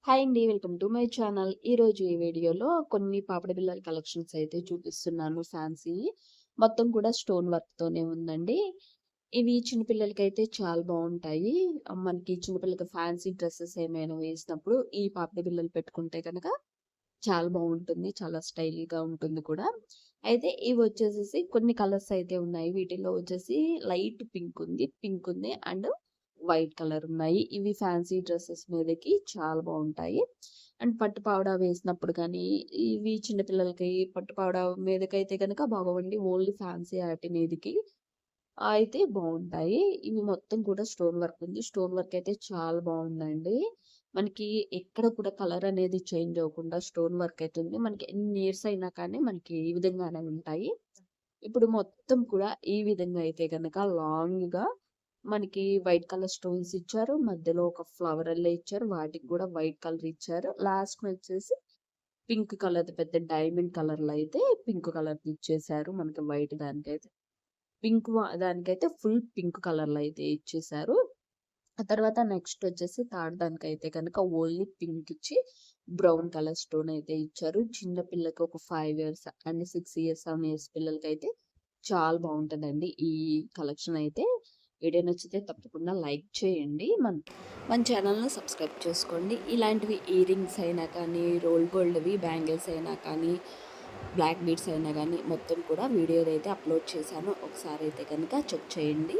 Hi అండి. Welcome to my channel. ఈరోజు ఈ వీడియోలో కొన్ని పాపిడి బిళ్ళల కలెక్షన్స్ అయితే చూపిస్తున్నాను ఫ్యాన్సీయి. మొత్తం కూడా స్టోన్ వర్క్‌తోనే ఉందండి. ఇవి చిన్న పిల్లలకైతే చాలా బావుంటాయి. మనకి చిన్న పిల్లలకి ఫ్యాన్సీ డ్రెసెస్ ఏమైనా వేసినప్పుడు ఈ పాపిడి బిళ్ళలు పెట్టుకుంటే గనక చాలా బావుంటుంది. చాలా స్టైల్‌గా ఉంటుంది కూడా. అయితే ఇవొచ్చేసేసి కొన్ని కలర్స్ అయితే ఉన్నాయి. వీటిల్లో వచ్చేసి లైట్ పింక్ ఉంది అండ్ వైట్ కలర్ ఉన్నాయి. ఇవి ఫ్యాన్సీ డ్రెసెస్ మీదకి చాలా బావుంటాయి. అండ్ పట్టు పావడా వేసినప్పుడు గానీ, ఇవి చిన్న పిల్లలకి పట్టు పావడా మీదకైతే గనక బాగోవండి. ఓన్లీ ఫ్యాన్సీ ఆటి మీదకి అయితే బావుంటాయి. ఇవి మొత్తం కూడా స్టోన్ వర్క్ ఉంది. స్టోన్ వర్క్ అయితే చాలా బావుందండి. మనకి ఎక్కడ కూడా కలర్ అనేది చేంజ్ అవ్వకుండా స్టోన్ వర్క్ అయితే ఉంది. మనకి ఎన్ని ఇయర్స్ అయినా కానీ మనకి ఈ విధంగానే ఉంటాయి. ఇప్పుడు మొత్తం కూడా ఈ విధంగా అయితే గనక లాంగ్‌గా మనకి వైట్ కలర్ స్టోన్స్ ఇచ్చారు. మధ్యలో ఒక ఫ్లవర్ అలా ఇచ్చారు. వాటికి కూడా వైట్ కలర్ ఇచ్చారు. లాస్ట్‌కొచ్చేసి పింక్ కలర్‌ది పెద్ద డైమండ్ కలర్‌లో అయితే పింక్ కలర్‌ది ఇచ్చేసారు. మనకి వైట్ దానికైతే. దానికైతే ఫుల్ పింక్ కలర్‌లో అయితే ఇచ్చేసారు. ఆ తర్వాత నెక్స్ట్ వచ్చేసి థర్డ్ దానికైతే గనక ఓన్లీ పింక్ ఇచ్చి బ్రౌన్ కలర్ స్టోన్ అయితే ఇచ్చారు. చిన్న పిల్లకి ఒక 5 ఇయర్స్ అండ్ 6 ఇయర్స్, 7 ఇయర్స్ పిల్లలకైతే చాలా బావుంటదండి ఈ కలెక్షన్ అయితే. వీడియో నచ్చితే తప్పకుండా లైక్ చేయండి. మన ఛానల్‌ని సబ్స్క్రైబ్ చేసుకోండి. ఇలాంటివి ఇయర్ రింగ్స్ అయినా కానీ, రోల్ గోల్డ్‌వి బ్యాంగిల్స్ అయినా కానీ, బ్లాక్ బీడ్స్ అయినా గానీ మొత్తం కూడా వీడియోదైతే అప్‌లోడ్ చేశాను. ఒకసారి అయితే గనక చెక్ చేయండి.